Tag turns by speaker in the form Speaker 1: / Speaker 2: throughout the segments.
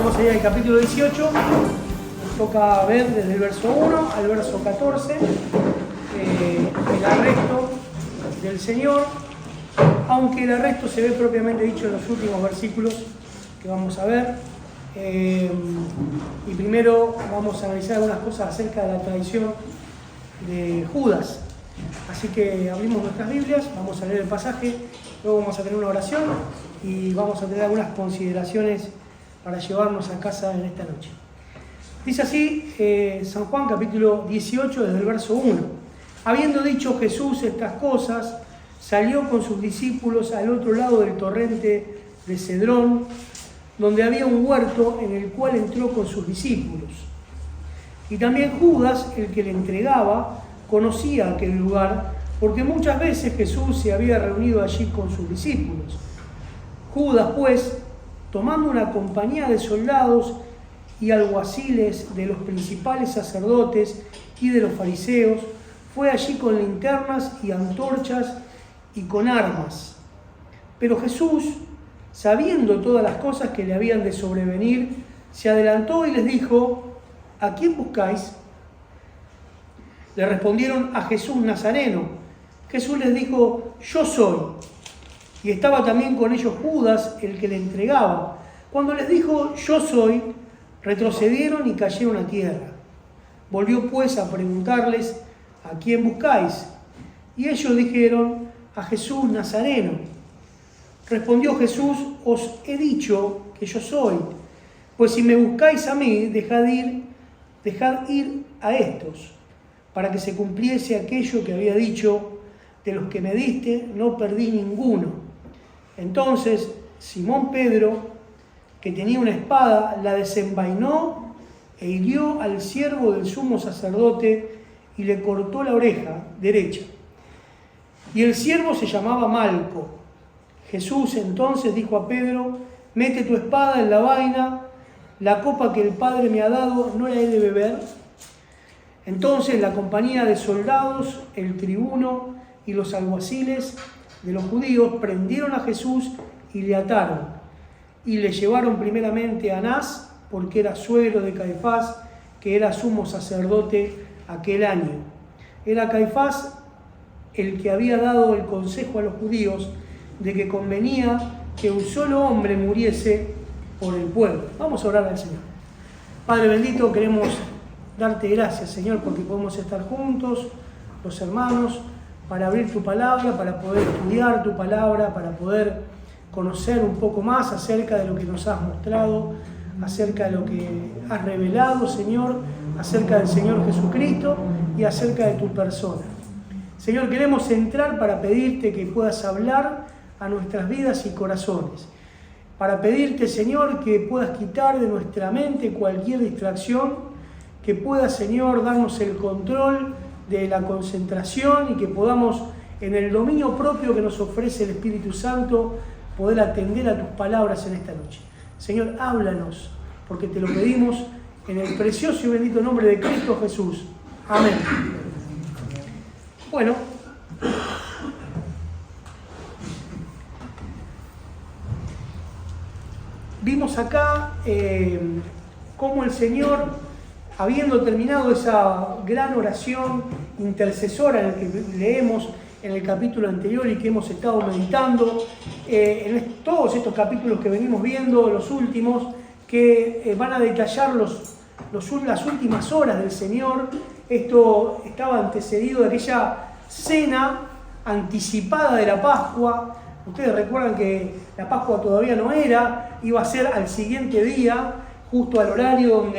Speaker 1: Vamos a ir al capítulo 18. Nos toca ver desde el verso 1 al verso 14 el arresto del Señor, aunque el arresto se ve propiamente dicho en los últimos versículos que vamos a ver. Y primero vamos a analizar algunas cosas acerca de la traición de Judas. Así que abrimos nuestras Biblias, vamos a leer el pasaje, luego vamos a tener una oración y vamos a tener algunas consideraciones para llevarnos a casa en esta noche. Dice así San Juan capítulo 18 desde el verso 1. Habiendo dicho Jesús estas cosas, salió con sus discípulos al otro lado del torrente de Cedrón, donde había un huerto en el cual entró con sus discípulos. Y también Judas, el que le entregaba, conocía aquel lugar, porque muchas veces Jesús se había reunido allí con sus discípulos. Judas, pues, tomando una compañía de soldados y alguaciles de los principales sacerdotes y de los fariseos, fue allí con linternas y antorchas y con armas. Pero Jesús, sabiendo todas las cosas que le habían de sobrevenir, se adelantó y les dijo: ¿a quién buscáis? Le respondieron: a Jesús Nazareno. Jesús les dijo: yo soy. Y estaba también con ellos Judas, el que le entregaba. Cuando les dijo: yo soy, retrocedieron y cayeron a tierra. Volvió pues a preguntarles: ¿a quién buscáis? Y ellos dijeron: a Jesús Nazareno. Respondió Jesús: os he dicho que yo soy. Pues si me buscáis a mí, dejad ir a estos, para que se cumpliese aquello que había dicho: de los que me diste no perdí ninguno. Entonces Simón Pedro, que tenía una espada, la desenvainó e hirió al siervo del sumo sacerdote y le cortó la oreja derecha. Y el siervo se llamaba Malco. Jesús entonces dijo a Pedro: mete tu espada en la vaina, la copa que el Padre me ha dado, ¿no la he de beber? Entonces la compañía de soldados, el tribuno y los alguaciles de los judíos prendieron a Jesús y le ataron. Y le llevaron primeramente a Anás, porque era suegro de Caifás, que era sumo sacerdote aquel año. Era Caifás el que había dado el consejo a los judíos de que convenía que un solo hombre muriese por el pueblo. Vamos a orar al Señor. Padre bendito, queremos darte gracias, Señor, porque podemos estar juntos, los hermanos, para abrir tu palabra, para poder estudiar tu palabra, para poder conocer un poco más acerca de lo que nos has mostrado, acerca de lo que has revelado, Señor, acerca del Señor Jesucristo y acerca de tu persona. Señor, queremos entrar para pedirte que puedas hablar a nuestras vidas y corazones, para pedirte, Señor, que puedas quitar de nuestra mente cualquier distracción, que puedas, Señor, darnos el control de la concentración y que podamos, en el dominio propio que nos ofrece el Espíritu Santo, poder atender a tus palabras en esta noche. Señor, háblanos, porque te lo pedimos en el precioso y bendito nombre de Cristo Jesús. Amén. Bueno, vimos acá cómo el Señor, habiendo terminado esa gran oración intercesora en la que leemos en el capítulo anterior y que hemos estado meditando, en todos estos capítulos que venimos viendo, los últimos, que van a detallar las últimas horas del Señor. Esto estaba antecedido de aquella cena anticipada de la Pascua. Ustedes recuerdan que la Pascua todavía no era, iba a ser al siguiente día, justo al horario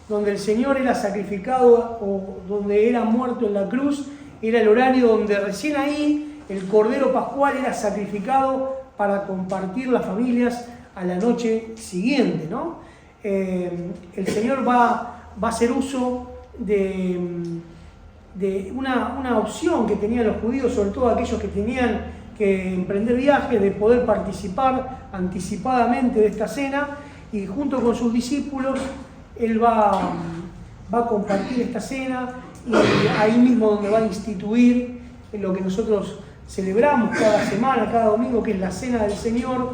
Speaker 1: donde el Señor era sacrificado o donde era muerto en la cruz. Era el horario donde recién ahí el Cordero Pascual era sacrificado para compartir las familias a la noche siguiente, ¿no? El Señor va a hacer uso de una opción que tenían los judíos, sobre todo aquellos que tenían que emprender viajes, de poder participar anticipadamente de esta cena, y junto con sus discípulos Él va a compartir esta cena, y ahí mismo donde va a instituir lo que nosotros celebramos cada semana, cada domingo, que es la Cena del Señor,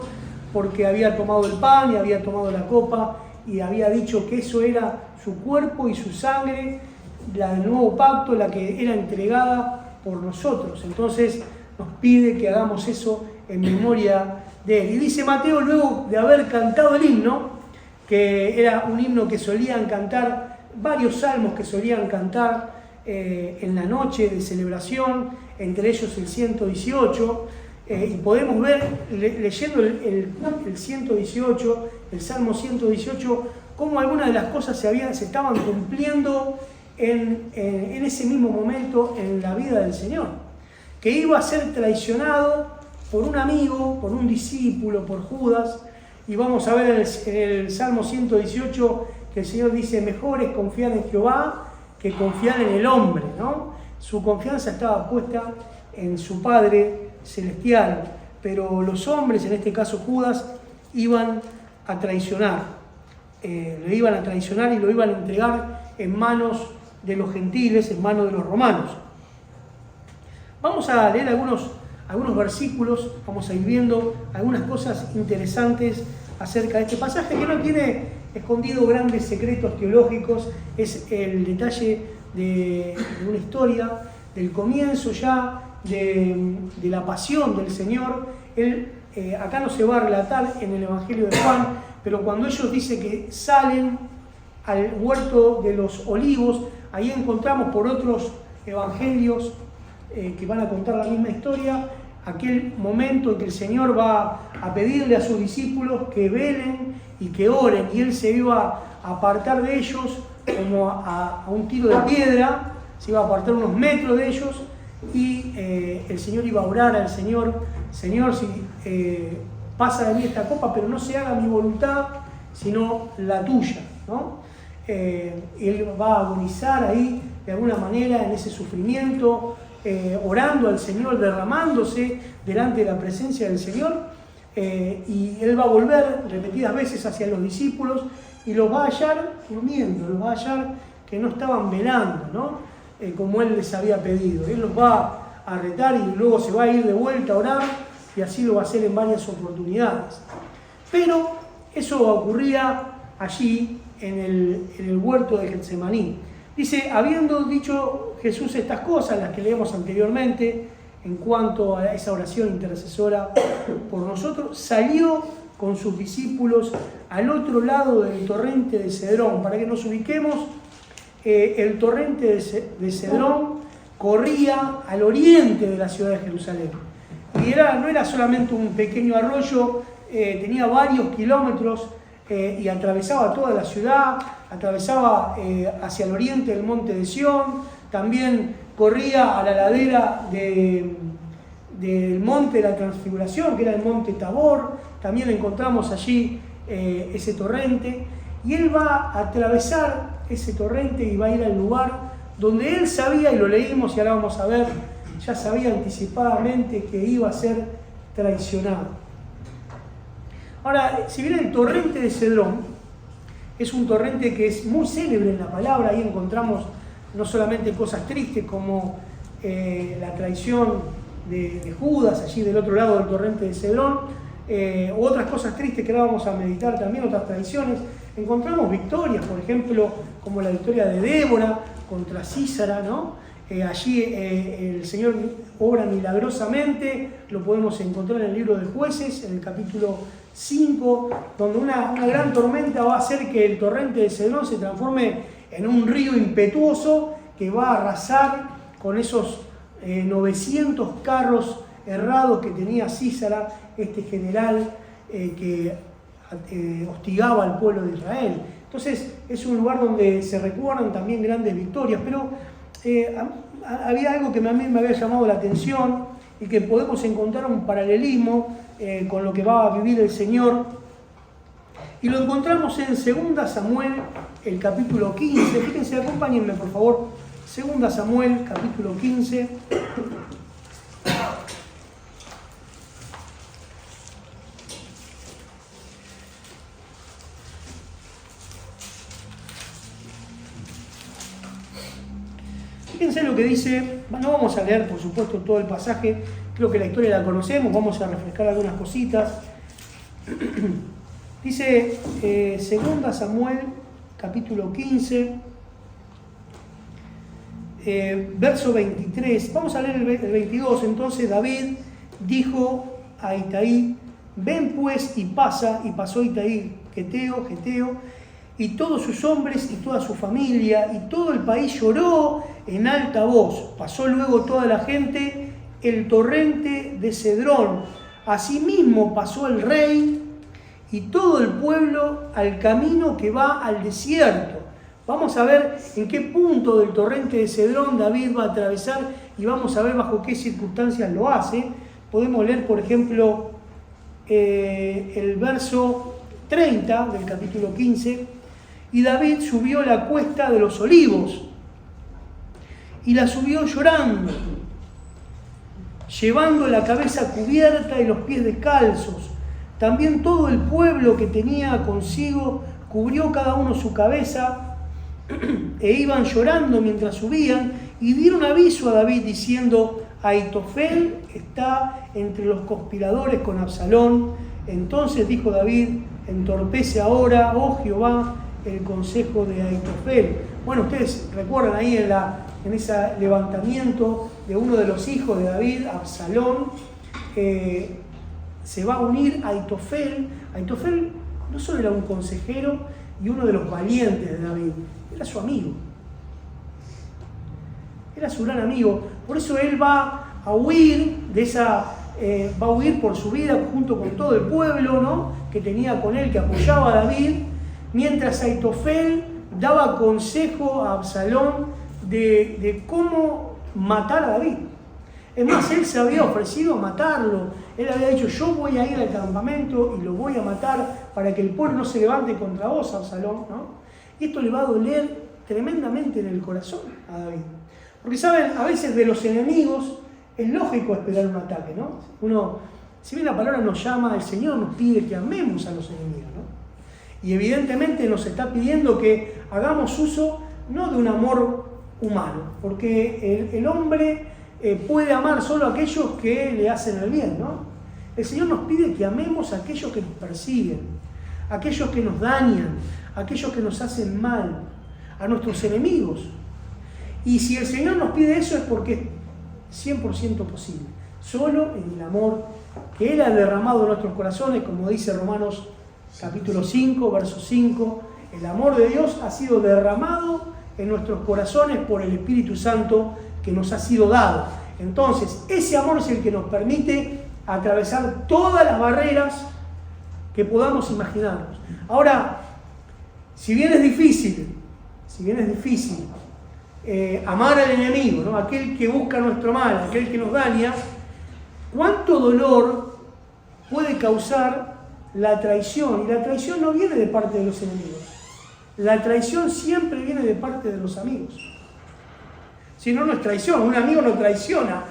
Speaker 1: porque había tomado el pan y había tomado la copa y había dicho que eso era su cuerpo y su sangre, la del nuevo pacto, la que era entregada por nosotros. Entonces nos pide que hagamos eso en memoria de él. Y dice Mateo, luego de haber cantado el himno, que era un himno que solían cantar, varios salmos que solían cantar en la noche de celebración, entre ellos el 118, y podemos ver, leyendo el 118, el Salmo 118, cómo algunas de las cosas se estaban cumpliendo en ese mismo momento en la vida del Señor, que iba a ser traicionado por un amigo, por un discípulo, por Judas, y vamos a ver en el Salmo 118 que el Señor dice, mejor es confiar en Jehová que confiar en el hombre, ¿no? Su confianza estaba puesta en su Padre celestial, pero los hombres, en este caso Judas, iban a traicionar, lo iban a traicionar y lo iban a entregar en manos de los gentiles, en manos de los romanos. Vamos a leer algunos versículos, vamos a ir viendo algunas cosas interesantes acerca de este pasaje que no tiene escondido grandes secretos teológicos, es el detalle de una historia, del comienzo ya de la pasión del Señor. Él acá no se va a relatar en el Evangelio de Juan, pero cuando ellos dicen que salen al huerto de los olivos, ahí encontramos por otros evangelios que van a contar la misma historia, aquel momento en que el Señor va a pedirle a sus discípulos que velen y que oren, y Él se iba a apartar de ellos como a un tiro de piedra, se iba a apartar unos metros de ellos, y el Señor iba a orar al Señor, Señor, si pasa de mí esta copa, pero no se haga mi voluntad, sino la tuya, ¿no? Él va a agonizar ahí de alguna manera en ese sufrimiento, orando al Señor, derramándose delante de la presencia del Señor, y Él va a volver repetidas veces hacia los discípulos y los va a hallar durmiendo, los va a hallar que no estaban velando, ¿no? Como Él les había pedido. Él los va a retar y luego se va a ir de vuelta a orar, y así lo va a hacer en varias oportunidades. Pero eso ocurría allí en el huerto de Getsemaní. Dice, habiendo dicho Jesús estas cosas, las que leemos anteriormente, en cuanto a esa oración intercesora por nosotros, salió con sus discípulos al otro lado del torrente de Cedrón. Para que nos ubiquemos, el torrente de Cedrón corría al oriente de la ciudad de Jerusalén. Y no era solamente un pequeño arroyo, tenía varios kilómetros y atravesaba toda la ciudad, atravesaba hacia el oriente el monte de Sión, también corría a la ladera del monte de la Transfiguración, que era el monte Tabor, también encontramos allí ese torrente, y él va a atravesar ese torrente y va a ir al lugar donde él sabía, y lo leímos y ahora vamos a ver, ya sabía anticipadamente que iba a ser traicionado. Ahora, si bien el torrente de Cedrón es un torrente que es muy célebre en la palabra, ahí encontramos no solamente cosas tristes como la traición de Judas, allí del otro lado del torrente de Cedrón, u otras cosas tristes que ahora vamos a meditar también, otras traiciones. Encontramos victorias, por ejemplo, como la victoria de Débora contra Sísara, ¿no? Allí el Señor obra milagrosamente, lo podemos encontrar en el libro de Jueces, en el capítulo 5, donde una gran tormenta va a hacer que el torrente de Cedrón se transforme en un río impetuoso que va a arrasar con esos 900 carros errados que tenía Sísara, este general que hostigaba al pueblo de Israel. Entonces es un lugar donde se recuerdan también grandes victorias, pero había algo que a mí me había llamado la atención y que podemos encontrar un paralelismo con lo que va a vivir el Señor, y lo encontramos en 2 Samuel, el capítulo 15. Fíjense, acompáñenme por favor, 2 Samuel, capítulo 15. Fíjense lo que dice, no vamos a leer por supuesto todo el pasaje, creo que la historia la conocemos, vamos a refrescar algunas cositas. Dice 2 Samuel, capítulo 15, verso 23. Vamos a leer el 22. Entonces David dijo a Itaí: ven pues y pasa. Y pasó Itaí, Geteo, y todos sus hombres y toda su familia, y todo el país lloró en alta voz. Pasó luego toda la gente el torrente de Cedrón. Asimismo pasó el rey y todo el pueblo al camino que va al desierto. Vamos a ver en qué punto del torrente de Cedrón David va a atravesar y vamos a ver bajo qué circunstancias lo hace. Podemos leer, por ejemplo, el verso 30 del capítulo 15. Y David subió la cuesta de los Olivos y la subió llorando, llevando la cabeza cubierta y los pies descalzos. También todo el pueblo que tenía consigo cubrió cada uno su cabeza e iban llorando mientras subían, y dieron aviso a David diciendo: Ahitofel está entre los conspiradores con Absalón. Entonces dijo David: entorpece ahora, oh Jehová, el consejo de Ahitofel. Bueno, ustedes recuerdan ahí en ese levantamiento de uno de los hijos de David, Absalón, se va a unir a Ahitofel. Ahitofel no solo era un consejero y uno de los valientes de David, era su amigo. Era su gran amigo. Por eso él va a huir va a huir por su vida junto con todo el pueblo, ¿no?, que tenía con él, que apoyaba a David, mientras Ahitofel daba consejo a Absalón de cómo matar a David. Es más, él se había ofrecido a matarlo. Él había dicho: yo voy a ir al campamento y lo voy a matar para que el pueblo no se levante contra vos, Absalón, ¿no? Y esto le va a doler tremendamente en el corazón a David. Porque, ¿saben? A veces de los enemigos es lógico esperar un ataque, ¿no? Si bien la palabra nos llama, el Señor nos pide que amemos a los enemigos, ¿no? Y evidentemente nos está pidiendo que hagamos uso no de un amor humano, porque el hombre puede amar solo a aquellos que le hacen el bien, ¿no? El Señor nos pide que amemos a aquellos que nos persiguen, a aquellos que nos dañan, a aquellos que nos hacen mal, a nuestros enemigos. Y si el Señor nos pide eso es porque es 100% posible, solo en el amor que Él ha derramado en nuestros corazones, como dice Romanos capítulo 5, verso 5, el amor de Dios ha sido derramado en nuestros corazones por el Espíritu Santo que nos ha sido dado. Entonces, ese amor es el que nos permite atravesar todas las barreras que podamos imaginarnos. Ahora, si bien es difícil amar al enemigo, ¿no?, aquel que busca nuestro mal, aquel que nos daña, ¿cuánto dolor puede causar la traición? Y la traición no viene de parte de los enemigos. La traición siempre viene de parte de los amigos. Si no, no es traición. Un amigo no traiciona.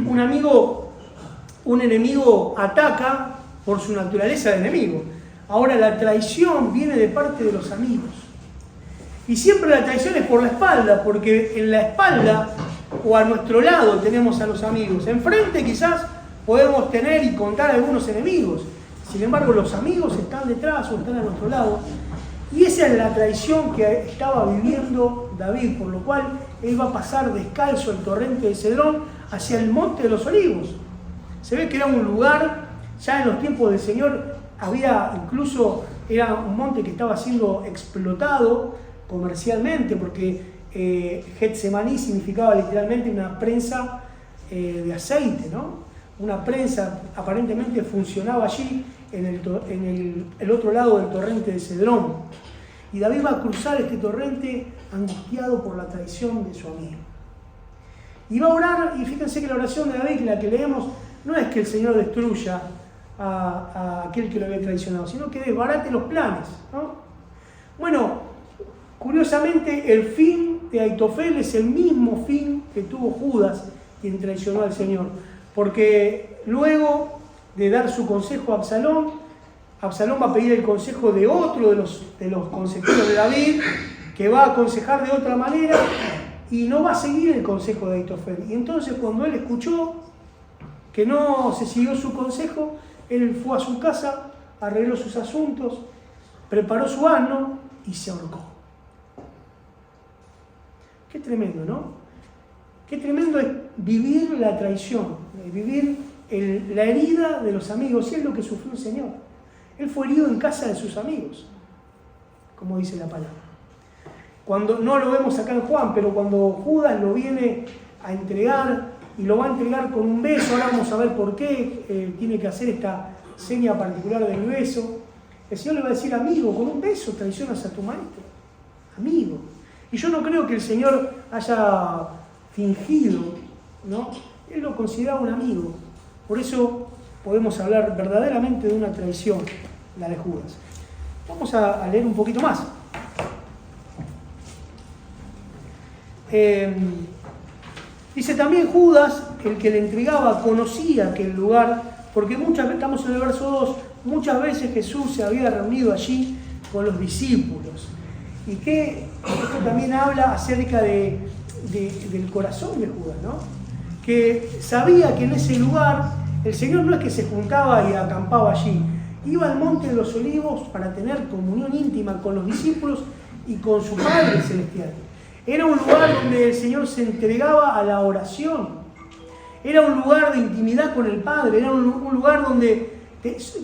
Speaker 1: Un enemigo ataca por su naturaleza de enemigo. Ahora, la traición viene de parte de los amigos. Y siempre la traición es por la espalda, porque en la espalda o a nuestro lado tenemos a los amigos. Enfrente quizás podemos tener y contar algunos enemigos. Sin embargo, los amigos están detrás o están a nuestro lado. Y esa es la traición que estaba viviendo David, por lo cual él va a pasar descalzo el torrente de Cedrón hacia el monte de los Olivos. Se ve que era un lugar, ya en los tiempos del Señor, era un monte que estaba siendo explotado comercialmente, porque Getsemaní significaba literalmente una prensa de aceite, ¿no? Una prensa aparentemente funcionaba allí en el otro lado del torrente de Cedrón. Y David va a cruzar este torrente angustiado por la traición de su amigo. Y va a orar, y fíjense que la oración de David, la que leemos, no es que el Señor destruya a aquel que lo había traicionado, sino que desbarate los planes, ¿no? Bueno, curiosamente el fin de Ahitofel es el mismo fin que tuvo Judas, quien traicionó al Señor. Porque luego de dar su consejo a Absalón va a pedir el consejo de otro de los consejeros de David, que va a aconsejar de otra manera y no va a seguir el consejo de Ahitofel. Y entonces, cuando él escuchó que no se siguió su consejo, él fue a su casa arregló sus asuntos, preparó su asno y se ahorcó. Qué tremendo, ¿no? Qué tremendo es vivir la traición, vivir la herida de los amigos, y es lo que sufrió el Señor. Él fue herido en casa de sus amigos, como dice la palabra. Cuando, no lo vemos acá en Juan, pero cuando Judas lo viene a entregar, y lo va a entregar con un beso, ahora vamos a ver por qué tiene que hacer esta seña particular del beso. El Señor le va a decir: amigo, con un beso traicionas a tu maestro. Amigo. Y yo no creo que el Señor haya fingido, ¿no? Él lo consideraba un amigo. Por eso podemos hablar verdaderamente de una traición, la de Judas. Vamos a leer un poquito más. Dice también: Judas, el que le entregaba, conocía aquel lugar, porque estamos en el verso 2, muchas veces Jesús se había reunido allí con los discípulos. Y que esto también habla acerca del corazón de Judas, ¿no? Que sabía que en ese lugar el Señor no es que se juntaba y acampaba allí, iba al monte de los Olivos para tener comunión íntima con los discípulos y con su Padre Celestial. Era un lugar donde el Señor se entregaba a la oración, era un lugar de intimidad con el Padre, era un lugar donde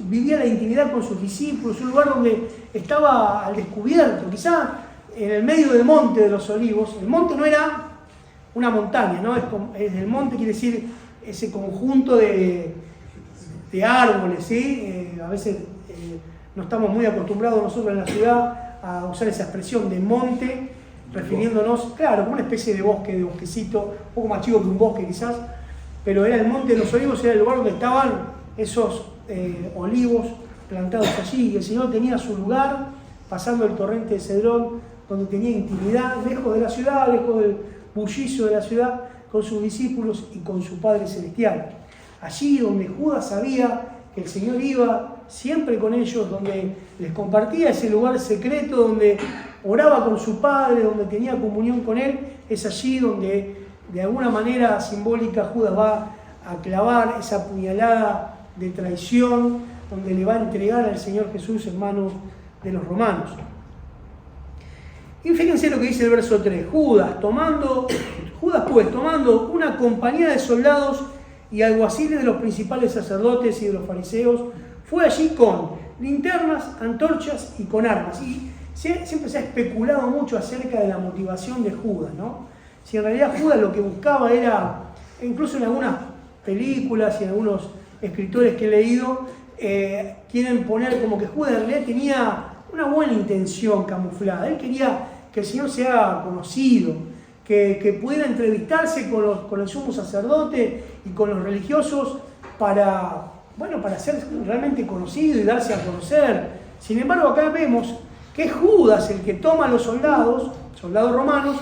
Speaker 1: vivía la intimidad con sus discípulos, un lugar donde estaba al descubierto, quizá en el medio del monte de los Olivos. El monte no era una montaña, ¿no? El monte quiere decir ese conjunto de árboles, ¿sí? A veces no estamos muy acostumbrados nosotros en la ciudad a usar esa expresión de monte, refiriéndonos, claro, como una especie de bosque, de bosquecito, un poco más chico que un bosque quizás, pero era el monte de los Olivos, era el lugar donde estaban esos olivos plantados allí, y el Señor tenía su lugar pasando el torrente de Cedrón, donde tenía intimidad, lejos de la ciudad, lejos del bullicio de la ciudad, con sus discípulos y con su Padre Celestial. Allí donde Judas sabía que el Señor iba siempre con ellos, donde les compartía ese lugar secreto, donde oraba con su Padre, donde tenía comunión con Él, es allí donde de alguna manera simbólica Judas va a clavar esa puñalada de traición, donde le va a entregar al Señor Jesús en manos de los romanos. Y fíjense lo que dice el verso 3. Judas pues, tomando una compañía de soldados y alguaciles de los principales sacerdotes y de los fariseos, fue allí con linternas, antorchas y con armas. Y siempre se ha especulado mucho acerca de la motivación de Judas, ¿no? Si en realidad Judas lo que buscaba era, incluso en algunas películas y en algunos escritores que he leído, quieren poner como que Judas en realidad tenía una buena intención camuflada. Él quería que el Señor sea conocido, que pudiera entrevistarse con el sumo sacerdote y con los religiosos para ser realmente conocido y darse a conocer. Sin embargo, acá vemos que es Judas el que toma a los soldados romanos,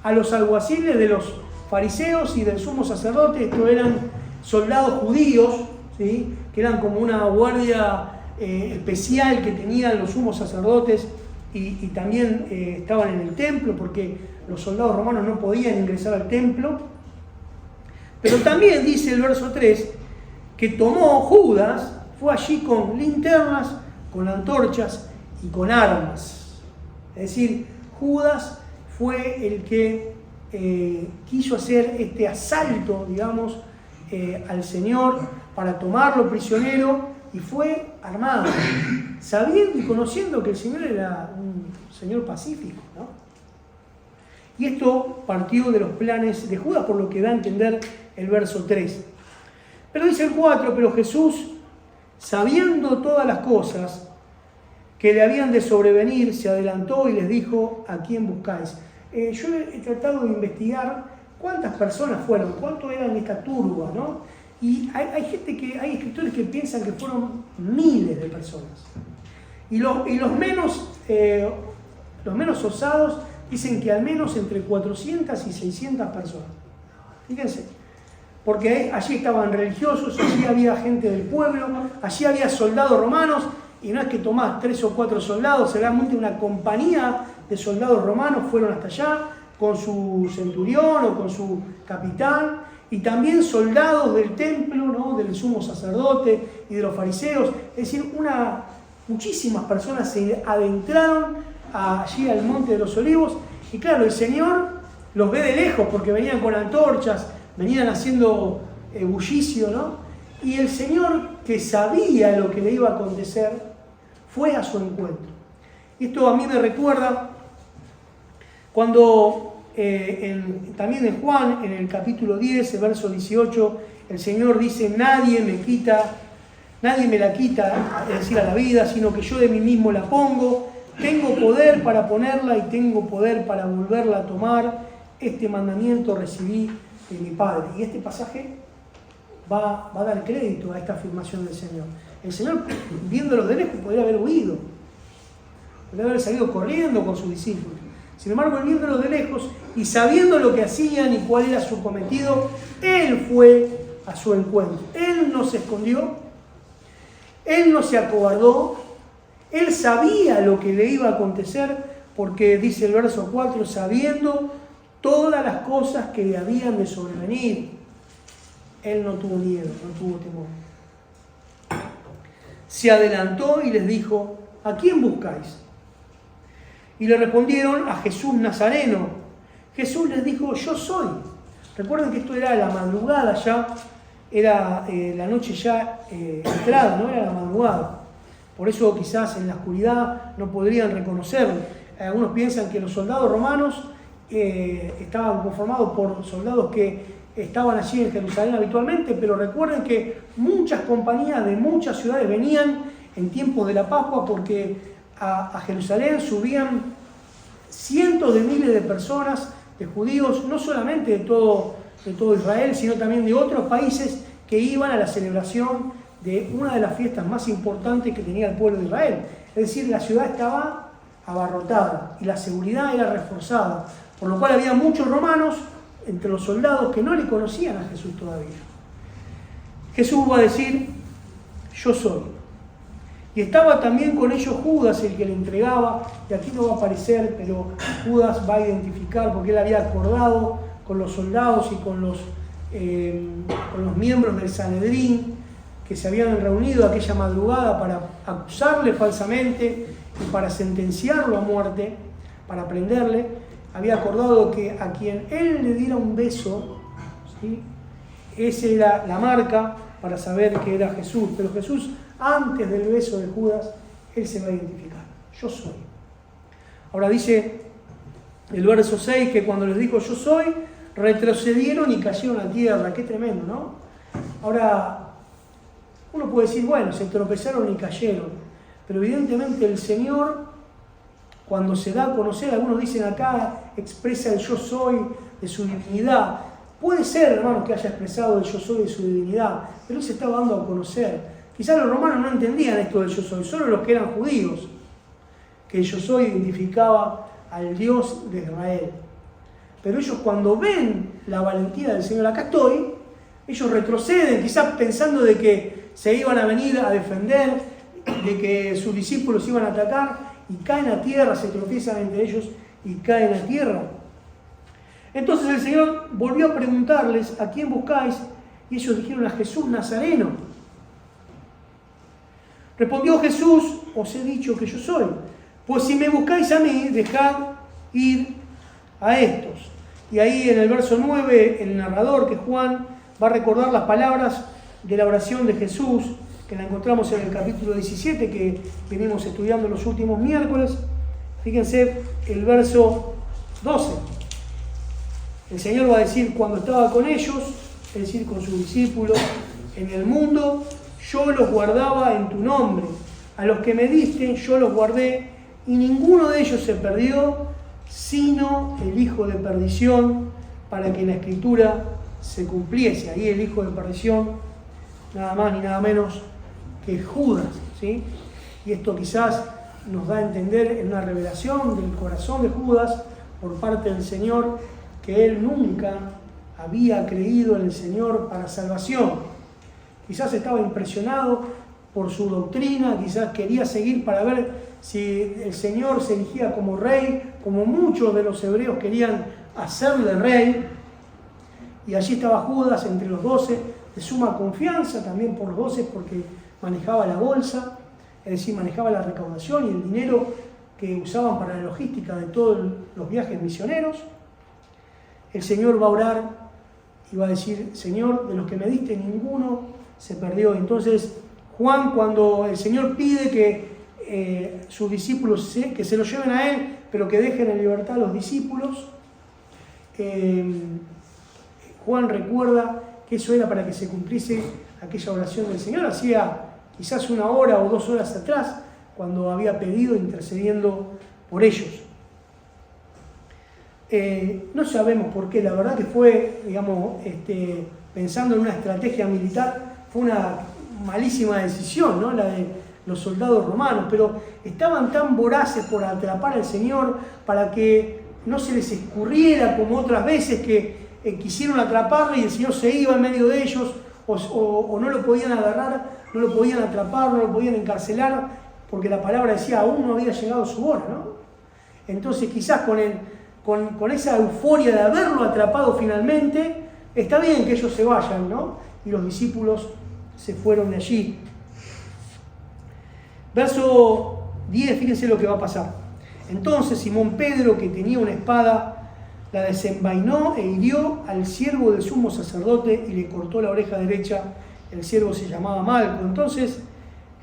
Speaker 1: a los alguaciles de los fariseos y del sumo sacerdote. Estos eran soldados judíos, ¿sí? Que eran como una guardia especial que tenían los sumos sacerdotes y también estaban en el templo, porque los soldados romanos no podían ingresar al templo. Pero también dice el verso 3 que tomó Judas, fue allí con linternas, con antorchas y con armas. Es decir, Judas fue el que quiso hacer este asalto, digamos, al Señor para tomarlo prisionero, y fue armado, sabiendo y conociendo que el Señor era un Señor pacífico, ¿no? Y esto partió de los planes de Judas, por lo que da a entender el verso 3. Pero dice el 4, pero Jesús, sabiendo todas las cosas que le habían de sobrevenir, se adelantó y les dijo: ¿a quién buscáis? Yo he tratado de investigar cuántas personas fueron, cuánto eran esta turba, ¿no? Y hay escritores que piensan que fueron miles de personas. Y los menos osados dicen que al menos entre 400 y 600 personas. Fíjense, porque allí estaban religiosos, allí había gente del pueblo, allí había soldados romanos, y no es que tomás 3 o 4 soldados, seguramente una compañía de soldados romanos fueron hasta allá con su centurión o con su capitán, y también soldados del templo, ¿no? Del sumo sacerdote y de los fariseos. Es decir, muchísimas personas se adentraron allí al Monte de los Olivos, y claro, el Señor los ve de lejos porque venían con antorchas, venían haciendo bullicio, ¿no? Y el Señor, que sabía lo que le iba a acontecer, fue a su encuentro. Esto a mí me recuerda cuando también en Juan, en el capítulo 10, el verso 18, el Señor dice: nadie me la quita, es decir, a la vida, sino que yo de mí mismo la pongo. Tengo poder para ponerla y tengo poder para volverla a tomar. Este mandamiento recibí de mi Padre. Y este pasaje va a dar crédito a esta afirmación del Señor. El Señor, viéndolos de lejos, podría haber huido, podría haber salido corriendo con sus discípulos. Sin embargo, viéndolos de lejos y sabiendo lo que hacían y cuál era su cometido, Él fue a su encuentro. Él no se escondió, Él no se acobardó, Él sabía lo que le iba a acontecer, porque dice el verso 4, sabiendo todas las cosas que le habían de sobrevenir. Él no tuvo miedo, no tuvo temor. Se adelantó y les dijo: ¿a quién buscáis? Y le respondieron: a Jesús Nazareno. Jesús les dijo: yo soy. Recuerden que esto era la madrugada ya, era la noche ya entrada, no era la madrugada. Por eso quizás en la oscuridad no podrían reconocerlo. Algunos piensan que los soldados romanos estaban conformados por soldados que estaban allí en Jerusalén habitualmente, pero recuerden que muchas compañías de muchas ciudades venían en tiempos de la Pascua, porque a Jerusalén subían cientos de miles de personas, de judíos, no solamente de todo Israel, sino también de otros países que iban a la celebración de una de las fiestas más importantes que tenía el pueblo de Israel. Es decir, la ciudad estaba abarrotada y la seguridad era reforzada, por lo cual había muchos romanos entre los soldados que no le conocían a Jesús todavía. Jesús va a decir: yo soy. Y estaba también con ellos Judas, el que le entregaba, y aquí no va a aparecer, pero Judas va a identificar, porque él había acordado con los soldados y con los miembros del Sanedrín que se habían reunido aquella madrugada para acusarle falsamente y para sentenciarlo a muerte, para prenderle. Había acordado que a quien él le diera un beso, ¿sí?, esa era la marca para saber que era Jesús. Pero Jesús, antes del beso de Judas, él se va a identificar: yo soy. Ahora dice el verso 6 que cuando les dijo yo soy, retrocedieron y cayeron a tierra. Qué tremendo, ¿no? Ahora, uno puede decir, bueno, se tropezaron y cayeron, pero evidentemente el Señor, cuando se da a conocer, algunos dicen acá, expresa el yo soy de su divinidad. Puede ser, hermanos, que haya expresado el yo soy de su divinidad, pero él se estaba dando a conocer. Quizás los romanos no entendían esto del yo soy, solo los que eran judíos, que el yo soy identificaba al Dios de Israel. Pero ellos, cuando ven la valentía del Señor, acá estoy, ellos retroceden, quizás pensando de que se iban a venir a defender, de que sus discípulos iban a atacar, y caen a tierra, se tropiezan entre ellos y caen a tierra. Entonces el Señor volvió a preguntarles: ¿a quién buscáis? Y ellos dijeron: a Jesús Nazareno. Respondió Jesús: os he dicho que yo soy. Pues si me buscáis a mí, dejad ir a estos. Y ahí en el verso 9, el narrador, que es Juan, va a recordar las palabras de la oración de Jesús, que la encontramos en el capítulo 17, que venimos estudiando los últimos miércoles. Fíjense el verso 12. El Señor va a decir: cuando estaba con ellos, es decir, con sus discípulos, en el mundo, yo los guardaba en tu nombre. A los que me diste, yo los guardé, y ninguno de ellos se perdió, sino el hijo de perdición, para que la Escritura se cumpliese. Ahí el hijo de perdición, nada más ni nada menos que Judas, ¿sí? Y esto quizás nos da a entender en una revelación del corazón de Judas por parte del Señor, que él nunca había creído en el Señor para salvación. Quizás estaba impresionado por su doctrina, quizás quería seguir para ver si el Señor se erigía como rey, como muchos de los hebreos querían hacerle rey. y allí estaba Judas entre los 12, de suma confianza también por los 12 porque manejaba la bolsa, es decir, manejaba la recaudación y el dinero que usaban para la logística de todos los viajes misioneros. El Señor va a orar y va a decir: Señor, de los que me diste ninguno se perdió. Entonces Juan, cuando el Señor pide que sus discípulos que se lo lleven a él, pero que dejen en libertad a los discípulos, Juan recuerda que eso era para que se cumpliese aquella oración del Señor. Hacía quizás 1 hora o 2 horas atrás, cuando había pedido, intercediendo por ellos. No sabemos por qué, la verdad que fue, digamos, pensando en una estrategia militar, fue una malísima decisión, ¿no? La de los soldados romanos, pero estaban tan voraces por atrapar al Señor para que no se les escurriera como otras veces que quisieron atraparlo y el Señor se iba en medio de ellos, o no lo podían agarrar, no lo podían atrapar, no lo podían encarcelar, porque la palabra decía: aún no había llegado su hora, ¿no? Entonces quizás con esa euforia de haberlo atrapado finalmente, está bien que ellos se vayan, ¿no? Y los discípulos se fueron de allí. Verso 10, fíjense lo que va a pasar. Entonces Simón Pedro, que tenía una espada, la desenvainó e hirió al siervo del sumo sacerdote y le cortó la oreja derecha. El siervo se llamaba Malco.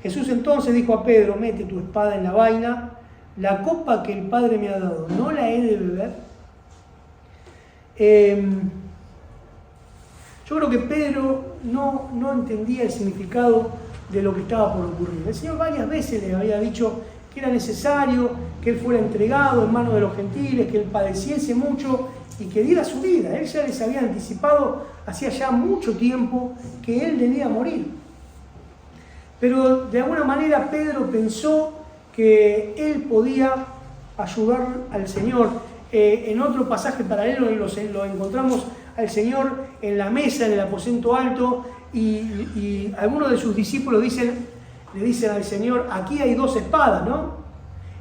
Speaker 1: Jesús dijo a Pedro: mete tu espada en la vaina, la copa que el Padre me ha dado, ¿no la he de beber? Yo creo que Pedro no entendía el significado de lo que estaba por ocurrir. El Señor varias veces le había dicho que era necesario que Él fuera entregado en manos de los gentiles, que Él padeciese mucho y que diera su vida. Él ya les había anticipado hacía ya mucho tiempo que Él debía morir. Pero de alguna manera Pedro pensó que él podía ayudar al Señor. En otro pasaje paralelo lo encontramos al Señor en la mesa, en el aposento alto, y algunos de sus discípulos le dicen al Señor: aquí hay 2 espadas, ¿no?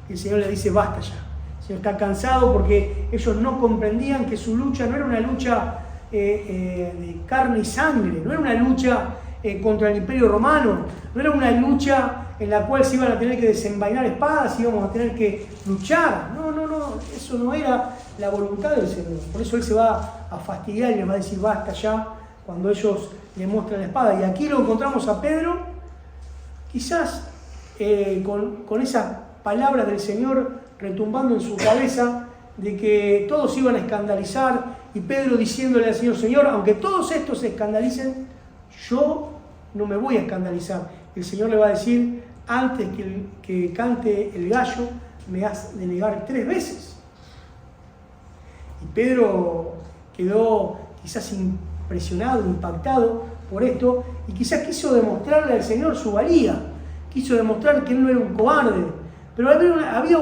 Speaker 1: Y el Señor le dice: basta ya. El Señor está cansado porque ellos no comprendían que su lucha no era una lucha de carne y sangre, no era una lucha contra el Imperio Romano, no era una lucha en la cual se iban a tener que desenvainar espadas, íbamos a tener que luchar. No, eso no era la voluntad del Señor. Por eso Él se va a fastidiar y les va a decir: basta ya, cuando ellos le muestran la espada. Y aquí lo encontramos a Pedro, quizás con esas palabras del Señor retumbando en su cabeza, de que todos iban a escandalizar, y Pedro diciéndole al Señor: Señor, aunque todos estos se escandalicen, yo no me voy a escandalizar. El Señor le va a decir: antes que cante el gallo, me has de negar 3 veces. Y Pedro quedó quizás impresionado, impactado por esto, y quizás quiso demostrarle al Señor su valía, quiso demostrar que él no era un cobarde. Pero había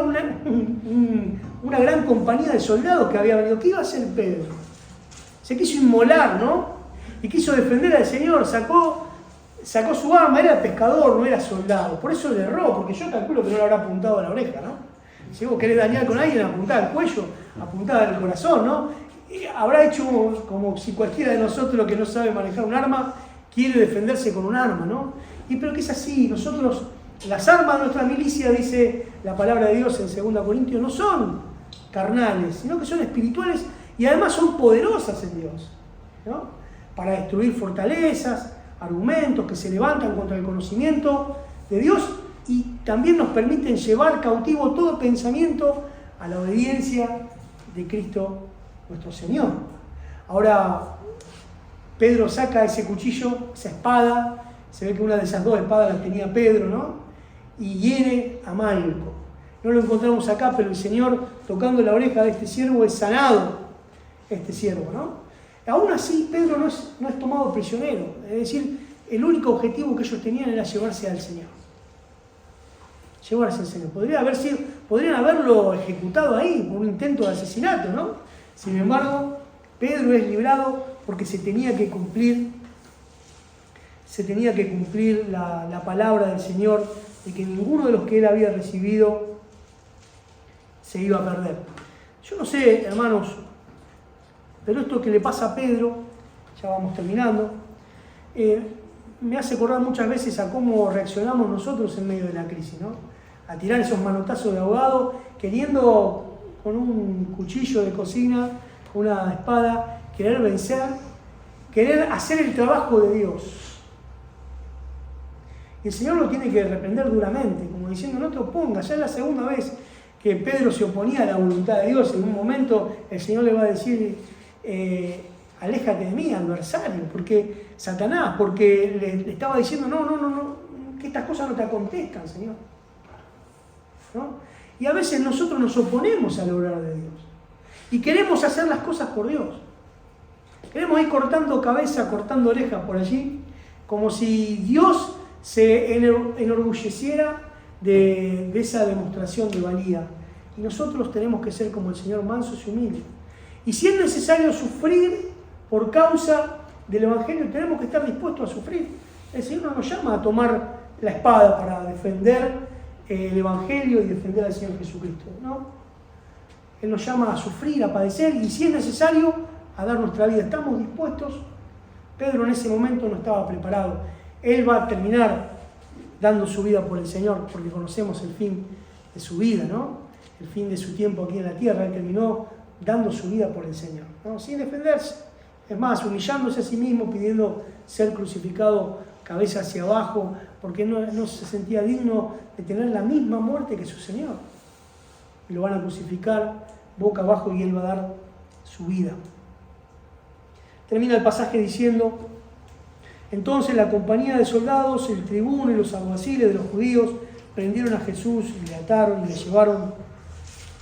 Speaker 1: una gran compañía de soldados que había venido. ¿Qué iba a hacer Pedro? Se quiso inmolar, ¿no? Y quiso defender al Señor, sacó su arma, era pescador, no era soldado. Por eso le erró, porque yo calculo que no le habrá apuntado a la oreja, ¿no? Si vos querés dañar con alguien, apuntá al cuello, apuntá al corazón, ¿no? Y habrá hecho como si cualquiera de nosotros que no sabe manejar un arma quiere defenderse con un arma, ¿no? Pero que es así, nosotros, las armas de nuestra milicia, dice la palabra de Dios en 2 Corintios, no son carnales, sino que son espirituales y además son poderosas en Dios, ¿no? Para destruir fortalezas, argumentos que se levantan contra el conocimiento de Dios, y también nos permiten llevar cautivo todo pensamiento a la obediencia de Cristo nuestro Señor. Ahora Pedro saca ese cuchillo, esa espada, se ve que una de esas 2 espadas la tenía Pedro, ¿no? Y hiere a Malco. No lo encontramos acá, pero el Señor, tocando la oreja de este siervo, es sanado este siervo, ¿no? Aún así, Pedro no es tomado prisionero. Es decir, el único objetivo que ellos tenían era llevarse al Señor. Llevarse al Señor. Podrían haberlo ejecutado ahí por un intento de asesinato, ¿no? Sin embargo, Pedro es librado porque se tenía que cumplir la palabra del Señor, de que ninguno de los que él había recibido se iba a perder. Yo no sé, hermanos, pero esto que le pasa a Pedro ya vamos terminando, me hace acordar muchas veces a cómo reaccionamos nosotros en medio de la crisis, ¿no? A tirar esos manotazos de ahogado, queriendo con un cuchillo de cocina, una espada, querer vencer, querer hacer el trabajo de Dios. Y el Señor lo tiene que reprender duramente, como diciendo, no te opongas. Ya es la segunda vez que Pedro se oponía a la voluntad de Dios. En un momento el Señor le va a decir, aléjate de mí, adversario, porque Satanás, porque le estaba diciendo, no, que estas cosas no te acontezcan, Señor. ¿No? Y a veces nosotros nos oponemos al obrar de Dios. Y queremos hacer las cosas por Dios. Queremos ir cortando cabeza, cortando orejas por allí, como si Dios se enorgulleciera de esa demostración de valía. Y nosotros tenemos que ser como el Señor, mansos y humildes. Y si es necesario sufrir por causa del Evangelio, tenemos que estar dispuestos a sufrir. El Señor no nos llama a tomar la espada para defender el Evangelio y defender al Señor Jesucristo, ¿no? Él nos llama a sufrir, a padecer, y si es necesario, a dar nuestra vida. ¿Estamos dispuestos? Pedro en ese momento no estaba preparado. Él va a terminar dando su vida por el Señor, porque conocemos el fin de su vida, ¿no? El fin de su tiempo aquí en la tierra. Él terminó dando su vida por el Señor, ¿no? Sin defenderse. Es más, humillándose a sí mismo, pidiendo ser crucificado cabeza hacia abajo, porque no se sentía digno de tener la misma muerte que su Señor. Y lo van a crucificar boca abajo y Él va a dar su vida. Termina el pasaje diciendo, entonces la compañía de soldados, el tribuno y los alguaciles de los judíos prendieron a Jesús y le ataron y le llevaron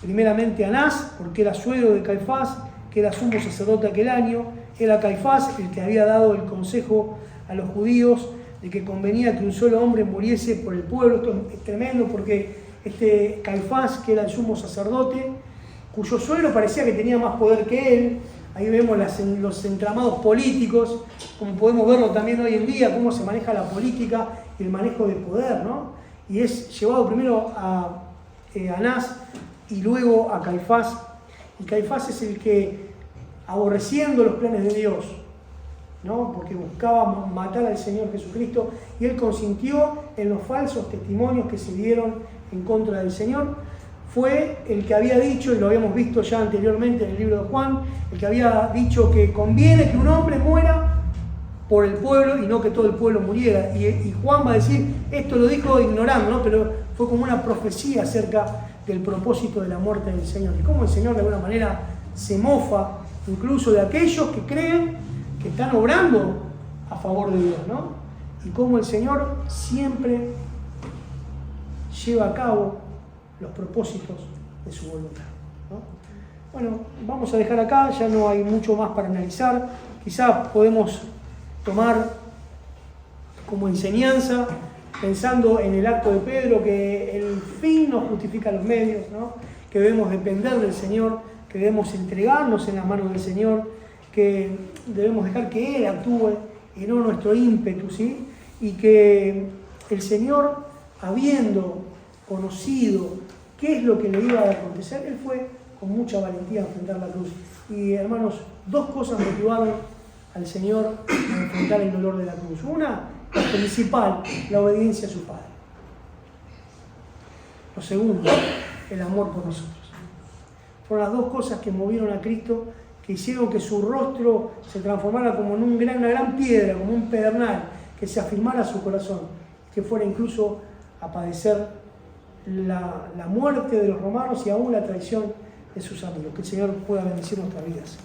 Speaker 1: primeramente a Anás, porque era suegro de Caifás, que era sumo sacerdote aquel año. Era Caifás el que había dado el consejo a los judíos de que convenía que un solo hombre muriese por el pueblo. Esto es tremendo porque este Caifás, que era el sumo sacerdote, cuyo suegro parecía que tenía más poder que él. Ahí vemos los entramados políticos, como podemos verlo también hoy en día, cómo se maneja la política y el manejo de poder, ¿no? Y es llevado primero a Anás y luego a Caifás. Y Caifás es el que, aborreciendo los planes de Dios, ¿no? Porque buscaba matar al Señor Jesucristo, y él consintió en los falsos testimonios que se dieron en contra del Señor. Fue el que había dicho, y lo habíamos visto ya anteriormente en el libro de Juan, el que había dicho que conviene que un hombre muera por el pueblo y no que todo el pueblo muriera. Y Juan va a decir, esto lo dijo ignorando, ¿no? Pero fue como una profecía acerca del propósito de la muerte del Señor. Y cómo el Señor de alguna manera se mofa incluso de aquellos que creen que están obrando a favor de Dios, ¿no? Y cómo el Señor siempre lleva a cabo los propósitos de su voluntad, ¿no? Bueno, vamos a dejar acá, ya no hay mucho más para analizar. Quizás podemos tomar como enseñanza, pensando en el acto de Pedro, que el fin no justifica los medios, ¿no? Que debemos depender del Señor, que debemos entregarnos en las manos del Señor, que debemos dejar que Él actúe y no nuestro ímpetu, ¿sí? Y que el Señor, habiendo conocido qué es lo que le iba a acontecer, Él fue con mucha valentía a enfrentar la cruz. Y hermanos, dos cosas motivaron al Señor a enfrentar el dolor de la cruz. Una, la principal, la obediencia a su Padre. Lo segundo, el amor por nosotros. Fueron las dos cosas que movieron a Cristo, que hicieron que su rostro se transformara como en una gran piedra, como un pedernal, que se afirmara su corazón, que fuera incluso a padecer la muerte de los romanos y aún la traición de sus amigos. Que el Señor pueda bendecir nuestras vidas.